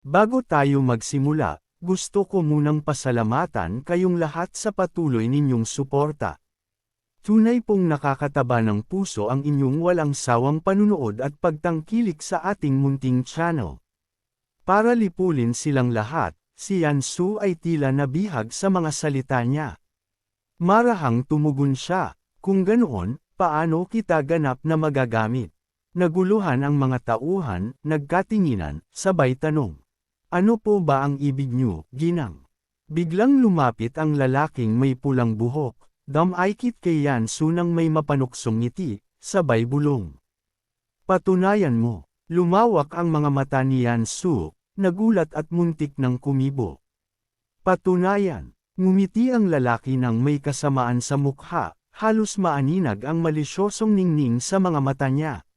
Bago tayo magsimula, gusto ko munang pasalamatan kayong lahat sa patuloy ninyong suporta. Tunay pong nakakataba ng puso ang inyong walang sawang panunood at pagtangkilik sa ating munting channel. Para lipulin silang lahat, si Yansu ay tila nabihag sa mga salita niya. Marahang tumugon siya, kung ganoon, paano kita ganap na magagamit? Naguluhan ang mga tauhan, nagkatinginan, sabay tanong. Ano po ba ang ibig niyo, ginang? Biglang lumapit ang lalaking may pulang buhok. Damaykit kay Yansu nang may mapanuksong ngiti, sabay bulong. Patunayan mo. Lumawak ang mga mata ni Yansu, nagulat at muntik ng kumibo. Patunayan. Ngumiti ang lalaki nang may kasamaan sa mukha, halos maaninag ang malisyosong ningning sa mga mata niya.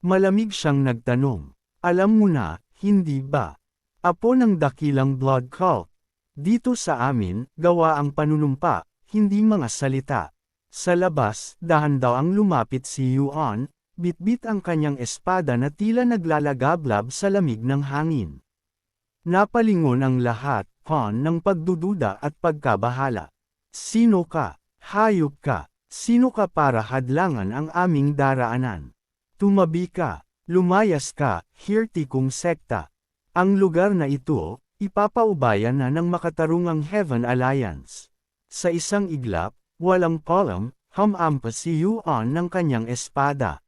Malamig siyang nagtanong. Alam mo na, hindi ba? Apo ng dakilang blood cult. Dito sa amin, gawa ang panunumpa. Hindi mga salita. Sa labas, dahan daw ang lumapit si Yuan, bitbit ang kanyang espada na tila naglalagablab sa lamig ng hangin. Napalingon ang lahat, ng pagdududa at pagkabahala. Sino ka? Hayop ka? Sino ka para hadlangan ang aming daraanan? Tumabi ka, lumayas ka, hirti kong sekta. Ang lugar na ito, ipapaubayan na ng makatarungang Heaven Alliance. Sa isang iglap, walang column, hamampas si Yuan ng kanyang espada.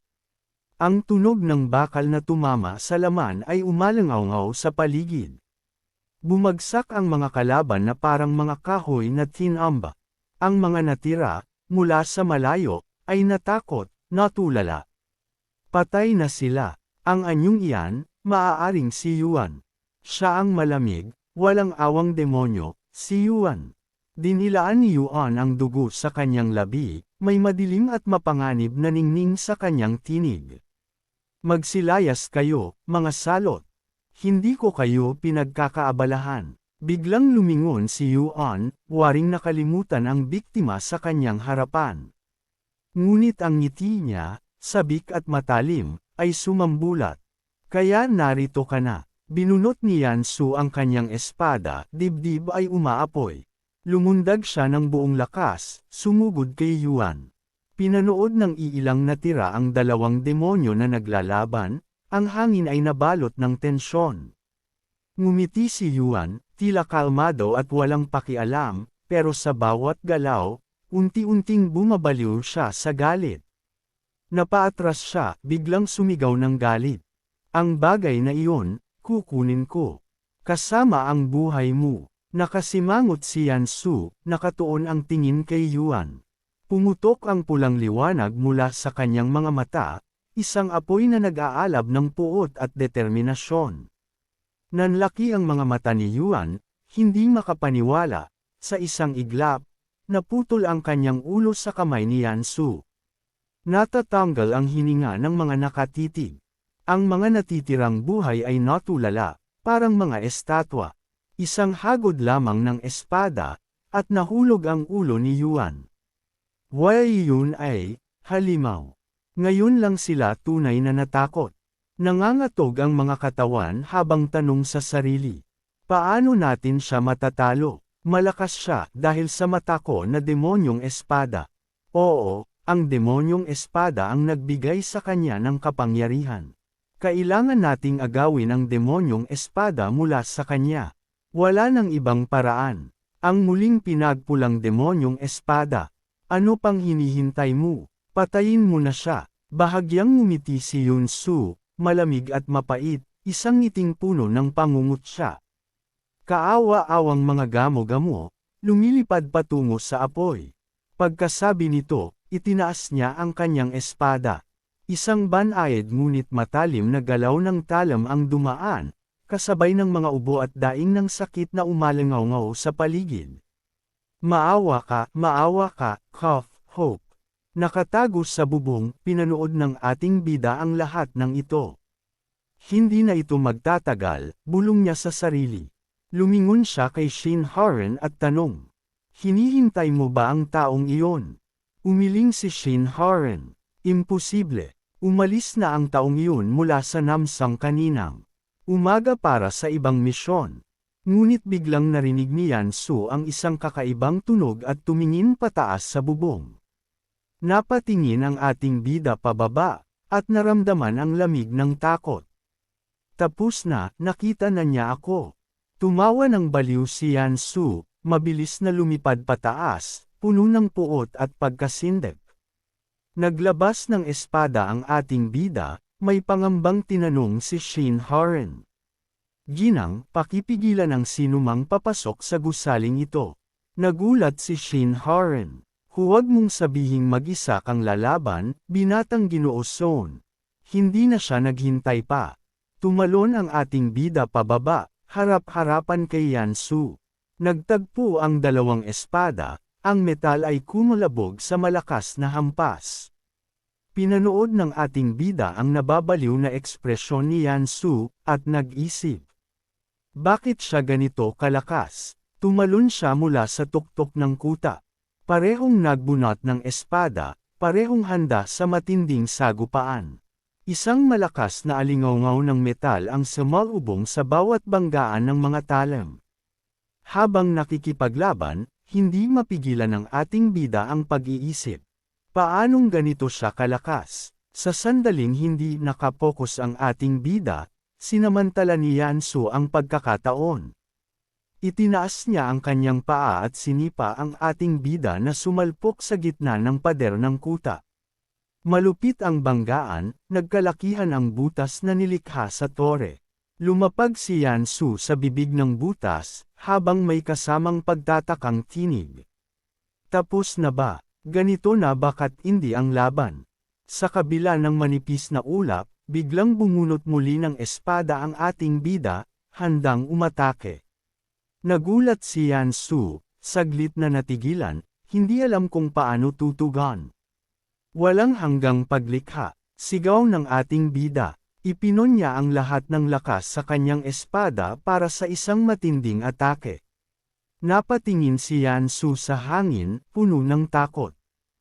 Ang tunog ng bakal na tumama sa laman ay umalangaw sa paligid. Bumagsak ang mga kalaban na parang mga kahoy na tinamba. Ang mga natira, mula sa malayo, ay natakot, natulala. Patay na sila. Ang anyong iyan, maaaring si Yuan. Siya ang malamig, walang awang demonyo, si Yuan. Dinilaan ni Yuan ang dugo sa kanyang labi, may madilim at mapanganib na ningning sa kanyang tinig. Magsilayas kayo, mga salot. Hindi ko kayo pinagkakaabalahan. Biglang lumingon si Yuan, waring nakalimutan ang biktima sa kanyang harapan. Ngunit ang ngiti niya, sabik at matalim, ay sumambulat. Kaya narito ka na. Binunot ni Yansu ang kanyang espada, dibdib ay umaapoy. Lumundag siya ng buong lakas, sumugod kay Yuan. Pinanood ng iilang natira ang dalawang demonyo na naglalaban, ang hangin ay nabalot ng tensyon. Ngumiti si Yuan, tila kalmado at walang pakialam, pero sa bawat galaw, unti-unting bumabaliw siya sa galit. Napaatras siya, biglang sumigaw ng galit. Ang bagay na iyon, kukunin ko. Kasama ang buhay mo. Nakasimangot si Yansu, nakatuon ang tingin kay Yuan. Pumutok ang pulang liwanag mula sa kanyang mga mata, isang apoy na nag-aalab ng puot at determinasyon. Nanlaki ang mga mata ni Yuan, hindi makapaniwala, sa isang iglap, naputol ang kanyang ulo sa kamay ni Yansu. Natatanggal ang hininga ng mga nakatitig. Ang mga natitirang buhay ay natulala, parang mga estatwa. Isang hagod lamang ng espada, at nahulog ang ulo ni Yuan. Why yun ay, halimaw. Ngayon lang sila tunay na natakot. Nangangatog ang mga katawan habang tanong sa sarili. Paano natin siya matatalo? Malakas siya dahil sa mata ko na demonyong espada. Oo, ang demonyong espada ang nagbigay sa kanya ng kapangyarihan. Kailangan nating agawin ang demonyong espada mula sa kanya. Wala nang ibang paraan. Ang muling pinagpulang demonyong espada. Ano pang hinihintay mo? Patayin mo na siya. Bahagyang ngumiti si Yansu, malamig at mapait, isang ngiting puno ng pangungutya. Kaawa-awang mga gamo-gamo, lumilipad patungo sa apoy. Pagkasabi nito, itinaas niya ang kanyang espada. Isang banayad ngunit matalim na galaw ng talam ang dumaan, kasabay ng mga ubo at daing ng sakit na umalangaw sa paligid. Maawa ka, cough, hope. Nakatago sa bubong, pinanood ng ating bida ang lahat ng ito. Hindi na ito magtatagal, bulong niya sa sarili. Lumingon siya kay Shinharan at tanong. Hinihintay mo ba ang taong iyon? Umiling si Shinharan. Imposible. Umalis na ang taong iyon mula sa Namsang kaninang. Umaga para sa ibang misyon. Ngunit biglang narinig ni Yansu ang isang kakaibang tunog at tumingin pataas sa bubong. Napatingin ang ating bida pababa, at naramdaman ang lamig ng takot. Tapos na, nakita na niya ako. Tumawa ng baliw si Yansu, mabilis na lumipad pataas, puno ng puot at pagkasindep. Naglabas ng espada ang ating bida, may pangambang tinanong si Shin Haren. Ginang, pakipigilan ang sinumang papasok sa gusaling ito. Nagulat si Shin Haren. Huwag mong sabihing mag-isa kang lalaban, binatang Ginoo Son. Hindi na siya naghintay pa. Tumalon ang ating bida pababa, harap-harapan kay Yansu. Nagtagpo ang dalawang espada, ang metal ay kumalabog sa malakas na hampas. Pinanood ng ating bida ang nababaliw na ekspresyon ni Yansu, at nag-isip. Bakit siya ganito kalakas? Tumalon siya mula sa tuktok ng kuta. Parehong nagbunot ng espada, parehong handa sa matinding sagupaan. Isang malakas na alingaw ng metal ang sumalubong sa bawat banggaan ng mga talam. Habang nakikipaglaban, hindi mapigilan ng ating bida ang pag-iisip. Paanong ganito siya kalakas? Sa sandaling hindi nakapokus ang ating bida, sinamantala ni Yansu ang pagkakataon. Itinaas niya ang kanyang paa at sinipa ang ating bida na sumalpok sa gitna ng pader ng kuta. Malupit ang banggaan, nagkalakihan ang butas na nilikha sa tore. Lumapag si Yansu sa bibig ng butas, habang may kasamang pagtatakang tinig. Tapos na ba? Ganito na bakat hindi ang laban. Sa kabila ng manipis na ulap, biglang bumunot muli ng espada ang ating bida, handang umatake. Nagulat si Yansu, saglit na natigilan, hindi alam kung paano tutugan. Walang hanggang paglikha, sigaw ng ating bida, ipinon niya ang lahat ng lakas sa kanyang espada para sa isang matinding atake. Napatingin si Yansu sa hangin, puno ng takot.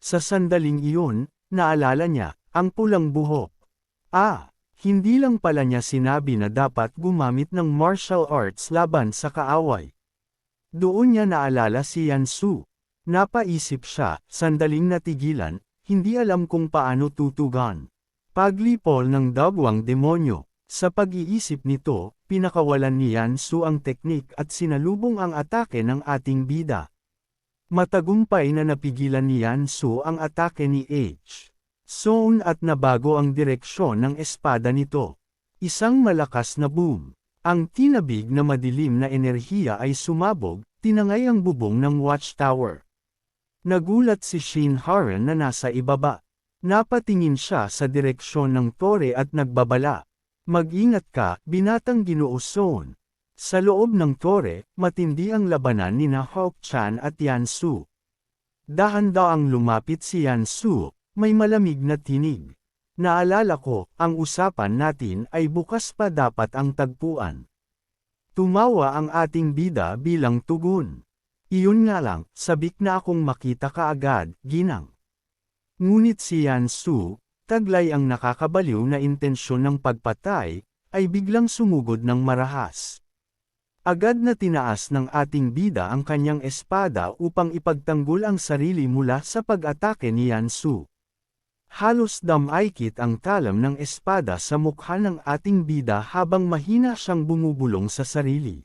Sa sandaling iyon, naalala niya, ang pulang buhok. Hindi lang pala niya sinabi na dapat gumamit ng martial arts laban sa kaaway. Doon niya naalala si Yansu. Napaisip siya, sandaling natigilan, hindi alam kung paano tutugan. Paglipol ng dagwang demonyo. Sa pag-iisip nito, pinakawalan ni Yansu ang teknik at sinalubong ang atake ng ating bida. Matagumpay na napigilan ni Yansu ang atake ni Son at nabago ang direksyon ng espada nito. Isang malakas na boom. Ang tinabig na madilim na enerhiya ay sumabog, tinangay ang bubong ng watchtower. Nagulat si Shin Haren na nasa ibaba. Napatingin siya sa direksyon ng tore at nagbabala. Mag-ingat ka, binatang Ginoo Son. Sa loob ng tore, matindi ang labanan ni Hawk-chan at Yansu. Dahan-daang lumapit si Yansu, may malamig na tinig. Naalala ko, ang usapan natin ay bukas pa dapat ang tagpuan. Tumawa ang ating bida bilang tugon. Iyon nga lang, sabik na akong makita kaagad, ginang. Ngunit si Yansu, taglay ang nakakabaliw na intensyon ng pagpatay, ay biglang sumugod ng marahas. Agad na tinaas ng ating bida ang kanyang espada upang ipagtanggol ang sarili mula sa pag-atake ni Yansu. Halos damaykit ang talam ng espada sa mukha ng ating bida habang mahina siyang bumubulong sa sarili.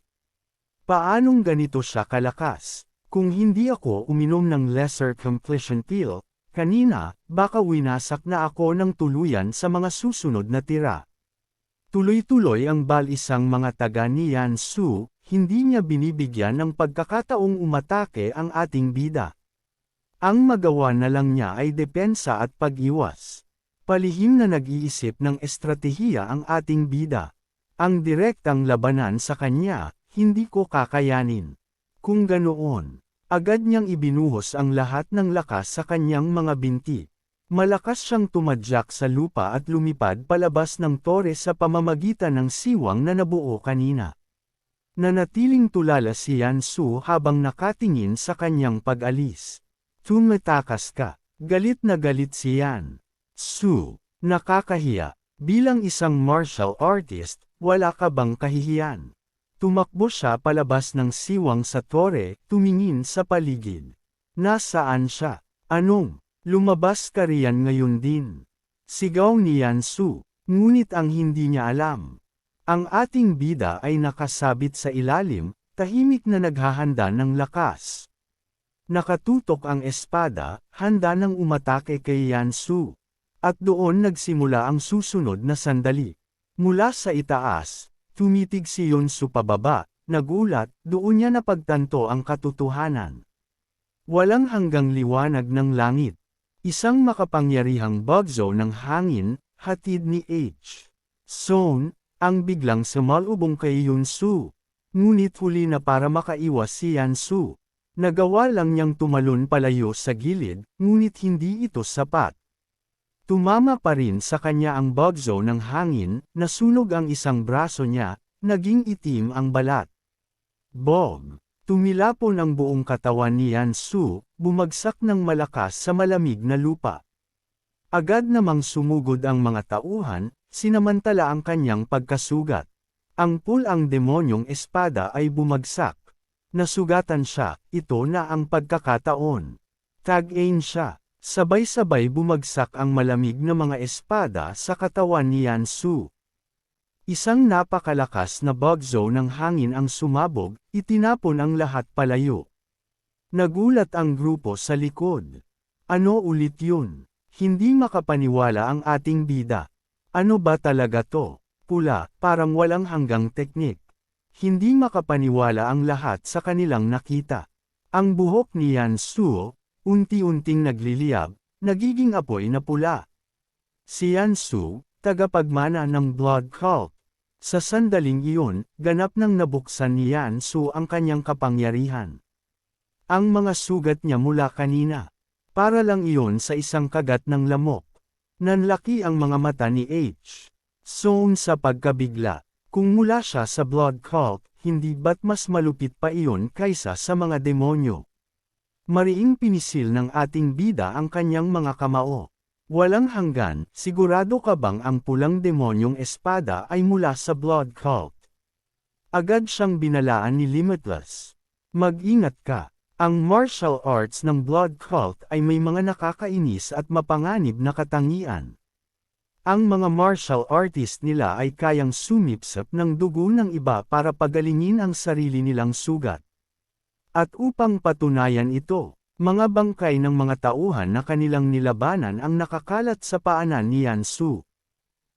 Paanong ganito siya kalakas? Kung hindi ako uminom ng lesser completion pill, kanina, baka winasak na ako ng tuluyan sa mga susunod na tira. Tuloy-tuloy ang balisang mga taga ni Yansu, hindi niya binibigyan ng pagkakataong umatake ang ating bida. Ang magawa na lang niya ay depensa at pag-iwas. Palihim na nag-iisip ng estratehiya ang ating bida. Ang direktang labanan sa kanya, hindi ko kakayanin. Kung ganoon, agad niyang ibinuhos ang lahat ng lakas sa kanyang mga binti. Malakas siyang tumadyak sa lupa at lumipad palabas ng tore sa pamamagitan ng siwang na nabuo kanina. Nanatiling tulala si Yansu habang nakatingin sa kanyang pag-alis. Tumatakas ka. Galit na galit si Yansu. Nakakahiya. Bilang isang martial artist, wala ka bang kahihiyan? Tumakbo siya palabas ng siwang sa tore, tumingin sa paligid. Nasaan siya? Anong? Lumabas ka riyan ngayon din. Sigaw ni Yansu, ngunit ang hindi niya alam. Ang ating bida ay nakasabit sa ilalim, tahimik na naghahanda ng lakas. Nakatutok ang espada, handa nang umatake kay Yansu. At doon nagsimula ang susunod na sandali. Mula sa itaas, tumitig si Yansu pababa, nagulat, doon niya napagtanto ang katotohanan. Walang hanggang liwanag ng langit. Isang makapangyarihang bagyo ng hangin, hatid ni H. Son, ang biglang sumalubong kay Yansu. Ngunit huli na para makaiwas si Yansu. Nagawa lang niyang tumalon palayo sa gilid, ngunit hindi ito sapat. Tumama pa rin sa kanya ang bagyo ng hangin, nasunog ang isang braso niya, naging itim ang balat. Bog! Tumilapon ang buong katawan ni Yansu, bumagsak ng malakas sa malamig na lupa. Agad namang sumugod ang mga tauhan, sinamantala ang kanyang pagkasugat. Ang pulang demonyong espada ay bumagsak. Nasugatan siya, ito na ang pagkakataon. Tag-ain siya, sabay-sabay bumagsak ang malamig na mga espada sa katawan ni Yansu. Isang napakalakas na bagyo ng hangin ang sumabog, itinapon ang lahat palayo. Nagulat ang grupo sa likod. Ano ulit yun? Hindi makapaniwala ang ating bida. Ano ba talaga to? Pula, parang walang hanggang teknik. Hindi makapaniwala ang lahat sa kanilang nakita. Ang buhok ni Yansu, unti-unting nagliliyab, nagiging apoy na pula. Si Yansu, tagapagmana ng Blood Cult. Sa sandaling iyon, ganap nang nabuksan ni Yansu ang kanyang kapangyarihan. Ang mga sugat niya mula kanina. Para lang iyon sa isang kagat ng lamok. Nanlaki ang mga mata ni H. Son sa pagkabigla. Kung mula siya sa Blood Cult, hindi ba't mas malupit pa iyon kaysa sa mga demonyo? Mariing pinisil ng ating bida ang kanyang mga kamao. Walang hanggan, sigurado ka bang ang pulang demonyong espada ay mula sa Blood Cult? Agad siyang binalaan ni Limitless. Mag-ingat ka, ang martial arts ng Blood Cult ay may mga nakakainis at mapanganib na katangian. Ang mga martial artist nila ay kayang sumipsip ng dugo ng iba para pagalingin ang sarili nilang sugat. At upang patunayan ito, mga bangkay ng mga tauhan na kanilang nilabanan ang nakakalat sa paanan ni Yansu.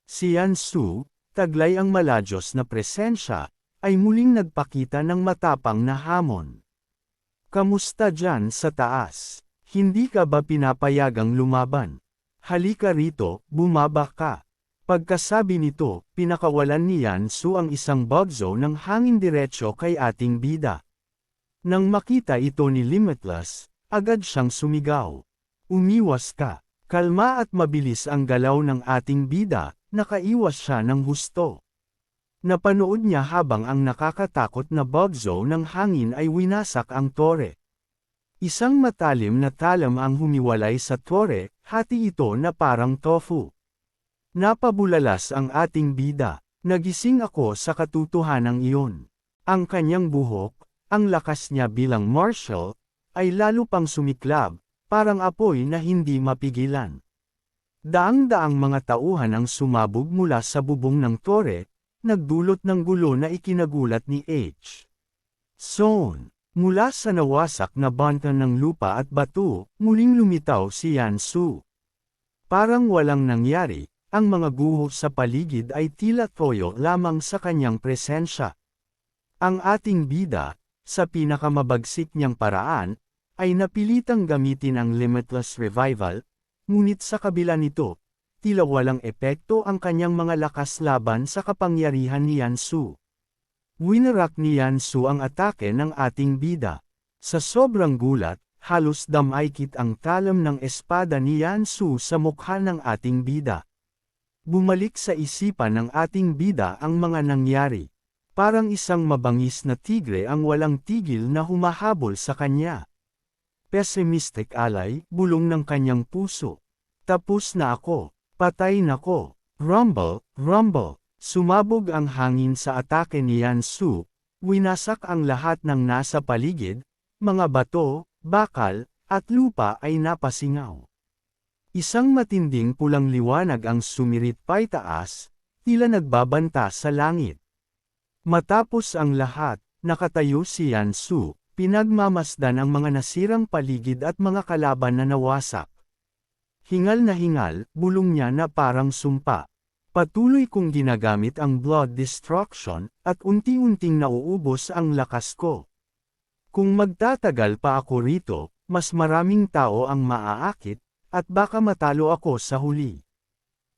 Si Yansu, taglay ang maladyos na presensya, ay muling nagpakita ng matapang na hamon. Kamusta dyan sa taas? Hindi ka ba pinapayagang lumaban? Halika rito, bumaba ka. Pagkasabi nito, pinakawalan ni Yansu ang isang bagyo ng hangin diretsyo kay ating bida. Nang makita ito ni Limitless, agad siyang sumigaw. Umiwas ka. Kalma at mabilis ang galaw ng ating bida, nakaiwas siya ng husto. Napanood niya habang ang nakakatakot na bagyo ng hangin ay winasak ang tore. Isang matalim na talam ang humiwalay sa tore, hati ito na parang tofu. Napabulalas ang ating bida. Nagising ako sa katotohanang iyon. Ang kanyang buhok, ang lakas niya bilang martial, ay lalo pang sumiklab, parang apoy na hindi mapigilan. Daang-daang mga tauhan ang sumabog mula sa bubong ng tore, nagdulot ng gulo na ikinagulat ni H. Son. Mula sa nawasak na banta ng lupa at bato, muling lumitaw si Yansu. Parang walang nangyari, ang mga guho sa paligid ay tila toyo lamang sa kanyang presensya. Ang ating bida, sa pinakamabagsik niyang paraan, ay napilitang gamitin ang Limitless Revival, ngunit sa kabila nito, tila walang epekto ang kanyang mga lakas laban sa kapangyarihan ni Yansu. Winarak ni Yansu ang atake ng ating bida. Sa sobrang gulat, halos damaykit ang talam ng espada ni Yansu sa mukha ng ating bida. Bumalik sa isipan ng ating bida ang mga nangyari. Parang isang mabangis na tigre ang walang tigil na humahabol sa kanya. Pessimistic alay, bulong ng kanyang puso. Tapos na ako. Patay na ko. Rumble, rumble. Sumabog ang hangin sa atake ni Yan Su, winasak ang lahat ng nasa paligid, mga bato, bakal, at lupa ay napasingaw. Isang matinding pulang liwanag ang sumirit paitaas, tila nagbabanta sa langit. Matapos ang lahat, nakatayo si Yan Su, pinagmamasdan ang mga nasirang paligid at mga kalaban na nawasak. Hingal na hingal, bulong niya na parang sumpa. Patuloy kong ginagamit ang blood destruction, at unti-unting nauubos ang lakas ko. Kung magtatagal pa ako rito, mas maraming tao ang maaakit, at baka matalo ako sa huli.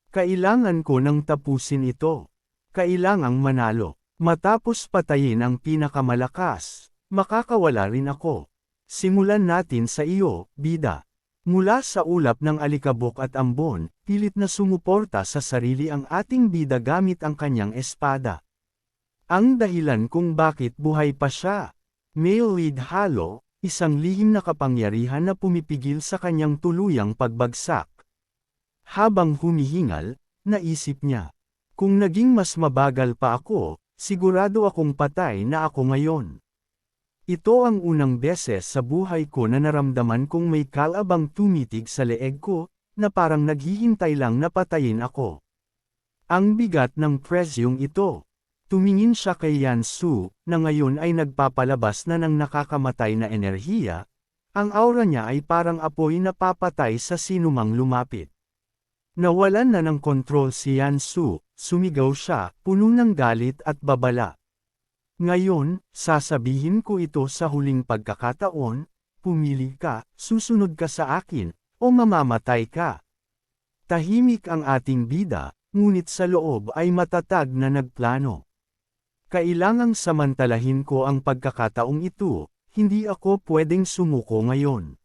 Kailangan ko nang tapusin ito. Kailangang manalo. Matapos patayin ang pinakamalakas, makakawala rin ako. Simulan natin sa iyo, bida. Mula sa ulap ng alikabok at ambon, pilit na sumuporta sa sarili ang ating bida gamit ang kanyang espada. Ang dahilan kung bakit buhay pa siya. Male lead halo, isang lihim na kapangyarihan na pumipigil sa kanyang tuluyang pagbagsak. Habang humihingal, naisip niya, kung naging mas mabagal pa ako, sigurado akong patay na ako ngayon. Ito ang unang beses sa buhay ko na naramdaman kong may kalabang tumitig sa leeg ko, na parang naghihintay lang na patayin ako. Ang bigat ng presyong ito. Tumingin siya kay Yan Su, na ngayon ay nagpapalabas na ng nakakamatay na enerhiya. Ang aura niya ay parang apoy na papatay sa sinumang lumapit. Nawalan na ng kontrol si Yan Su, sumigaw siya, puno ng galit at babala. Ngayon, sasabihin ko ito sa huling pagkakataon, pumili ka, susunod ka sa akin, o mamamatay ka. Tahimik ang ating bida, ngunit sa loob ay matatag na nagplano. Kailangang samantalahin ko ang pagkakataong ito, hindi ako pwedeng sumuko ngayon.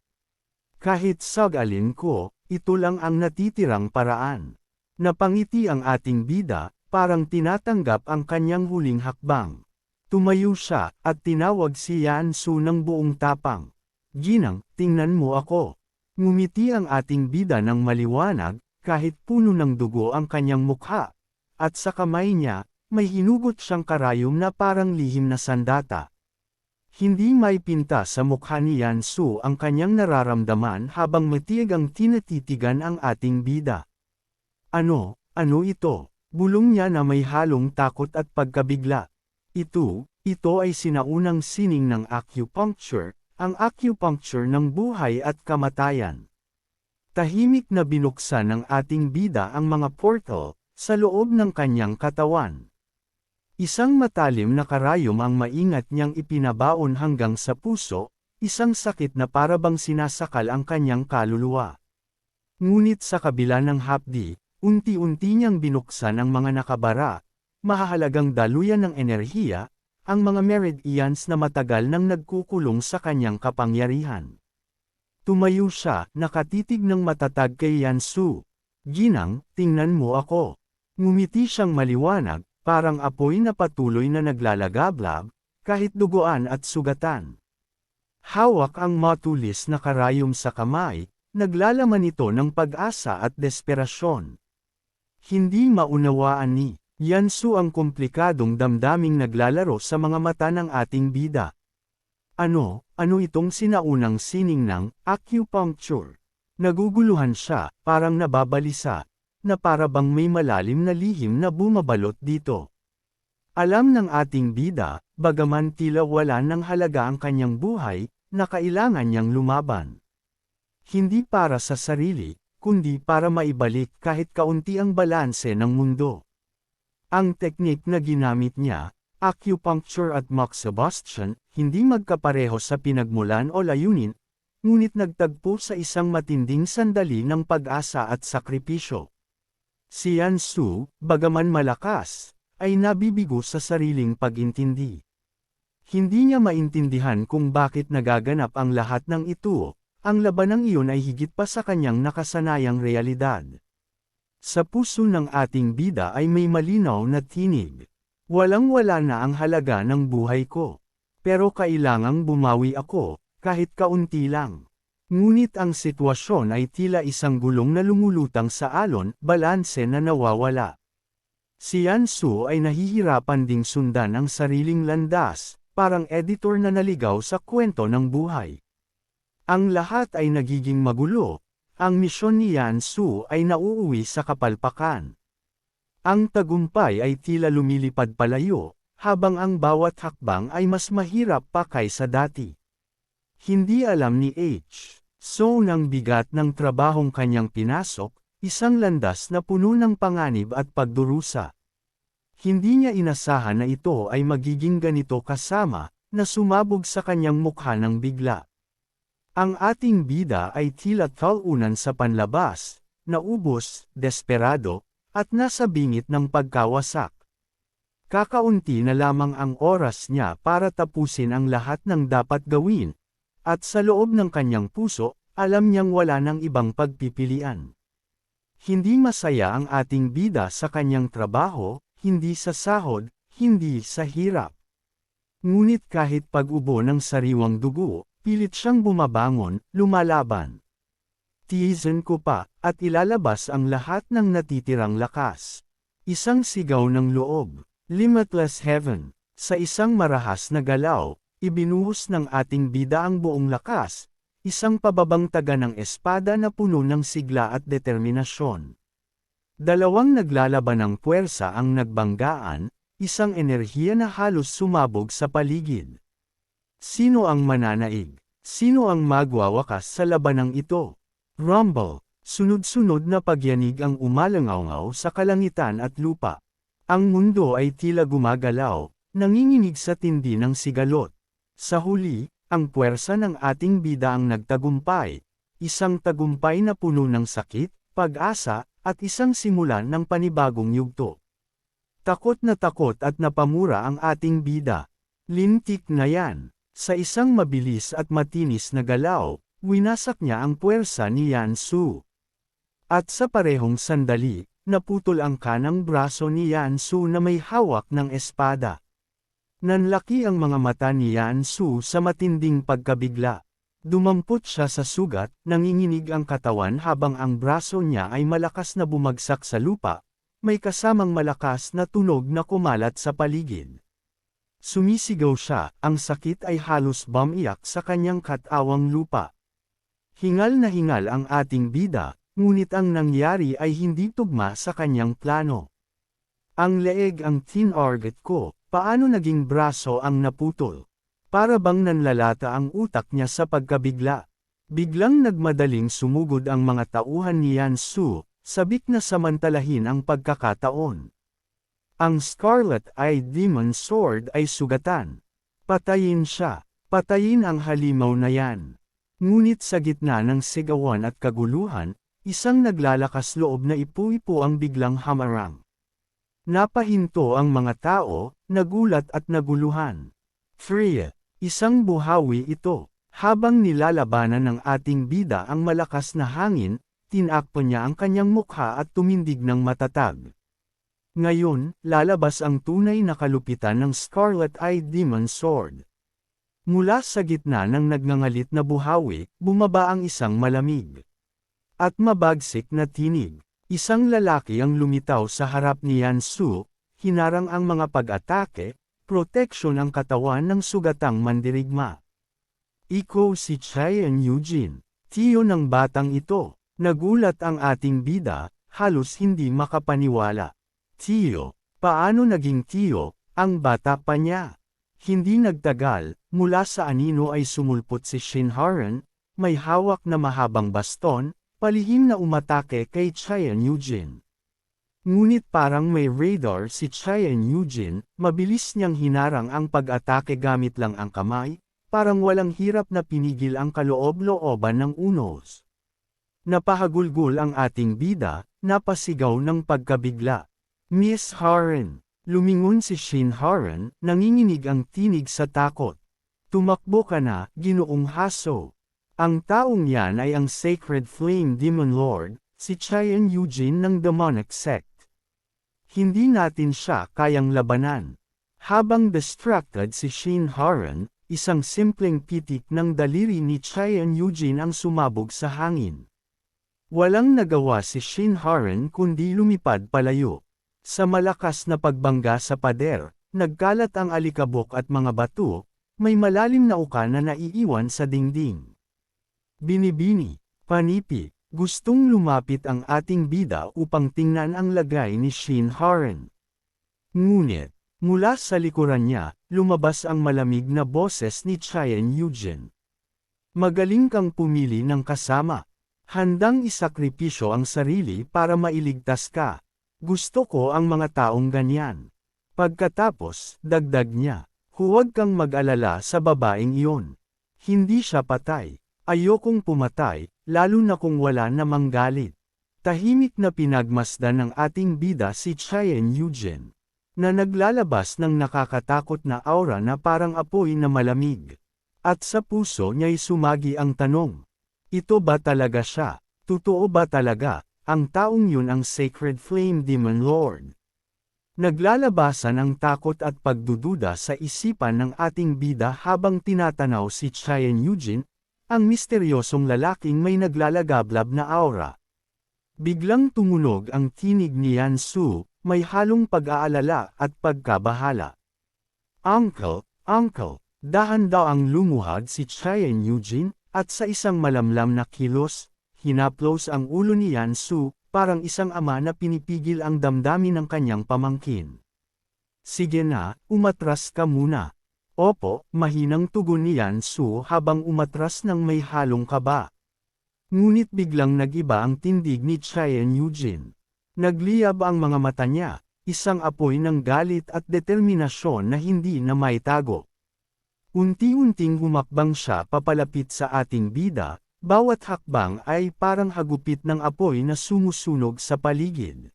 Kahit sagalin ko, ito lang ang natitirang paraan. Napangiti ang ating bida, parang tinatanggap ang kanyang huling hakbang. Tumayo siya, at tinawag si Yan Su ng buong tapang. Ginang, tingnan mo ako. Ngumiti ang ating bida ng maliwanag, kahit puno ng dugo ang kanyang mukha. At sa kamay niya, may hinugot siyang karayom na parang lihim na sandata. Hindi may pinta sa mukha ni Yan Su ang kanyang nararamdaman habang matiag ang tinatitigan ang ating bida. Ano ito? Bulong niya na may halong takot at pagkabigla. Ito ay sinaunang sining ng acupuncture, ang acupuncture ng buhay at kamatayan. Tahimik na binuksan ng ating bida ang mga portal, sa loob ng kanyang katawan. Isang matalim na karayom ang maingat niyang ipinabaon hanggang sa puso, isang sakit na parabang sinasakal ang kanyang kaluluwa. Ngunit sa kabila ng hapdi, unti-unti niyang binuksan ang mga nakabara, mahahalagang daluyan ng enerhiya, ang mga meridians na matagal nang nagkukulong sa kanyang kapangyarihan. Tumayo siya, nakatitig ng matatag kay Yan Su. Ginang, tingnan mo ako. Ngumiti siyang maliwanag, parang apoy na patuloy na naglalagablab, kahit duguan at sugatan. Hawak ang matulis na karayom sa kamay, naglalaman ito ng pag-asa at desperasyon. Hindi maunawaan ni Yan Su ang komplikadong damdaming naglalaro sa mga mata ng ating bida. Ano itong sinaunang sining ng acupuncture? Naguguluhan siya, parang nababalisa, na parabang may malalim na lihim na bumabalot dito. Alam ng ating bida, bagaman tila wala ng halaga ang kanyang buhay, na kailangan niyang lumaban. Hindi para sa sarili, kundi para maibalik kahit kaunti ang balanse ng mundo. Ang teknik na ginamit niya, acupuncture at moxibustion, hindi magkapareho sa pinagmulan o layunin, ngunit nagtagpo sa isang matinding sandali ng pag-asa at sakripisyo. Si Yan Su, bagaman malakas, ay nabibigo sa sariling pag-intindi. Hindi niya maintindihan kung bakit nagaganap ang lahat ng ito, ang labanang iyon ay higit pa sa kanyang nakasanayang realidad. Sa puso ng ating bida ay may malinaw na tinig. Walang-wala na ang halaga ng buhay ko. Pero kailangang bumawi ako, kahit kaunti lang. Ngunit ang sitwasyon ay tila isang gulong na lumulutang sa alon, balanse na nawawala. Si Yansu ay nahihirapan ding sundan ang sariling landas, parang editor na naligaw sa kwento ng buhay. Ang lahat ay nagiging magulo. Ang misyon ni Yansu ay nauuwi sa kapalpakan. Ang tagumpay ay tila lumilipad palayo, habang ang bawat hakbang ay mas mahirap pa kaysa dati. Hindi alam ni H. So ng bigat ng trabahong kanyang pinasok, isang landas na puno ng panganib at pagdurusa. Hindi niya inasahan na ito ay magiging ganito kasama, na sumabog sa kanyang mukha ng bigla. Ang ating bida ay tila talunan sa panlabas, naubos, desperado, at nasa bingit ng pagkawasak. Kakaunti na lamang ang oras niya para tapusin ang lahat ng dapat gawin, at sa loob ng kanyang puso, alam niyang wala ng ibang pagpipilian. Hindi masaya ang ating bida sa kanyang trabaho, hindi sa sahod, hindi sa hirap. Ngunit kahit pag-ubo ng sariwang dugo, pilit siyang bumabangon, lumalaban. Tiisin ko pa, at ilalabas ang lahat ng natitirang lakas. Isang sigaw ng loob, limitless heaven. Sa isang marahas na galaw, ibinuhos ng ating bida ang buong lakas, isang pababang taga ng espada na puno ng sigla at determinasyon. Dalawang naglalaban ng puwersa ang nagbanggaan, isang enerhiya na halos sumabog sa paligid. Sino ang mananaig? Sino ang magwawakas sa labanang ito? Rumble, sunod-sunod na pagyanig ang umalangaw sa kalangitan at lupa. Ang mundo ay tila gumagalaw, nanginginig sa tindi ng sigalot. Sa huli, ang puwersa ng ating bida ang nagtagumpay, isang tagumpay na puno ng sakit, pag-asa, at isang simulan ng panibagong yugto. Takot at napamura ang ating bida. Lintik na yan. Sa isang mabilis at matinis na galaw, winasak niya ang puwersa ni Yansu. At sa parehong sandali, naputol ang kanang braso ni Yansu na may hawak ng espada. Nanlaki ang mga mata ni Yansu sa matinding pagkabigla. Dumampot siya sa sugat, nanginginig ang katawan habang ang braso niya ay malakas na bumagsak sa lupa, may kasamang malakas na tunog na kumalat sa paligid. Sumisigaw siya, ang sakit ay halos bumiyak sa kanyang katawang lupa. Hingal na hingal ang ating bida, ngunit ang nangyari ay hindi tugma sa kanyang plano. Ang leeg ang tinarget ko, paano naging braso ang naputol? Para bang nanlalata ang utak niya sa pagkabigla. Biglang nagmadaling sumugod ang mga tauhan ni Yansu, sabik na samantalahin ang pagkakataon. Ang Scarlet-Eyed Demon Sword ay sugatan. Patayin siya. Patayin ang halimaw na yan. Ngunit sa gitna ng sigawan at kaguluhan, isang naglalakas loob na ipu-ipo ang biglang hamarang. Napahinto ang mga tao, nagulat at naguluhan. Freya, isang buhawi ito. Habang nilalabanan ng ating bida ang malakas na hangin, tinakpan niya ang kanyang mukha at tumindig ng matatag. Ngayon, lalabas ang tunay na kalupitan ng Scarlet-Eyed Demon Sword. Mula sa gitna ng nagngangalit na buhawi, bumaba ang isang malamig at mabagsik na tinig. Isang lalaki ang lumitaw sa harap ni Yansu, hinarang ang mga pag-atake, proteksyon ang katawan ng sugatang mandirigma. Ikaw si Chien Eugene, tiyo ng batang ito. Nagulat ang ating bida, halos hindi makapaniwala. Tiyo, paano naging tiyo, ang bata pa niya? Hindi nagtagal, mula sa anino ay sumulpot si Shinharan, may hawak na mahabang baston, palihim na umatake kay Chien Eugene. Ngunit parang may radar si Chien Eugene, mabilis niyang hinarang ang pag-atake gamit lang ang kamay, parang walang hirap na pinigil ang kaloob-looban ng unos. Napahagulgol ang ating bida, napasigaw ng pagkabigla. Miss Haren, lumingon si Shinharan, nanginginig ang tinig sa takot. Tumakbo ka na, Ginoong Haso. Ang taong yan ay ang Sacred Flame Demon Lord, si Chien Eugene ng Demonic Sect. Hindi natin siya kayang labanan. Habang distracted si Shinharan, isang simpleng pitik ng daliri ni Chien Eugene ang sumabog sa hangin. Walang nagawa si Shinharan kundi lumipad palayo. Sa malakas na pagbangga sa pader, nagkalat ang alikabok at mga bato, may malalim na uka na naiiwan sa dingding. Binibini, panipi, gustong lumapit ang ating bida upang tingnan ang lagay ni Shin Haren. Ngunit, mula sa likuran niya, lumabas ang malamig na boses ni Chayan Eugene. Magaling kang pumili ng kasama. Handang isakripisyo ang sarili para mailigtas ka. Gusto ko ang mga taong ganyan. Pagkatapos, dagdag niya, huwag kang mag-alala sa babaeng iyon. Hindi siya patay. Ayokong pumatay, lalo na kung wala namang galit. Tahimik na pinagmasdan ng ating bida si Chayan Eugene, na naglalabas ng nakakatakot na aura na parang apoy na malamig. At sa puso niya'y sumagi ang tanong. Ito ba talaga siya? Totoo ba talaga, ang taong yun ang Sacred Flame Demon Lord? Naglalabasan ang takot at pagdududa sa isipan ng ating bida habang tinatanaw si Chayan Eugene, ang misteryosong lalaking may naglalagablab na aura. Biglang tumunog ang tinig ni Yan Su, may halong pag-aalala at pagkabahala. Uncle, Uncle, dahan daw ang lumuhad si Chayan Eugene, at sa isang malamlam na kilos, hinaplos ang ulo ni Yan Su, parang isang ama na pinipigil ang damdamin ng kanyang pamangkin. Sige na, umatras ka muna. Opo, mahinang tugon ni Yan Su habang umatras ng may halong kaba. Ngunit biglang nag-iba ang tindig ni Chayan Eugene. Nagliyab ang mga mata niya, isang apoy ng galit at determinasyon na hindi na maitago. Unti-unting humakbang siya papalapit sa ating bida, bawat hakbang ay parang hagupit ng apoy na sumusunog sa paligid.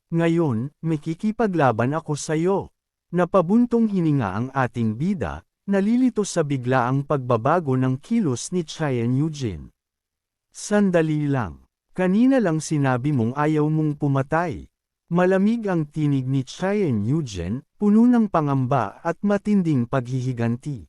Ngayon, makikipaglaban ako sa iyo. Napabuntong hininga ang ating bida, nalilito sa biglaang pagbabago ng kilos ni Chayan Eugene. Sandali lang. Kanina lang sinabi mong ayaw mong pumatay. Malamig ang tinig ni Chayan Eugene, puno ng pangamba at matinding paghihiganti.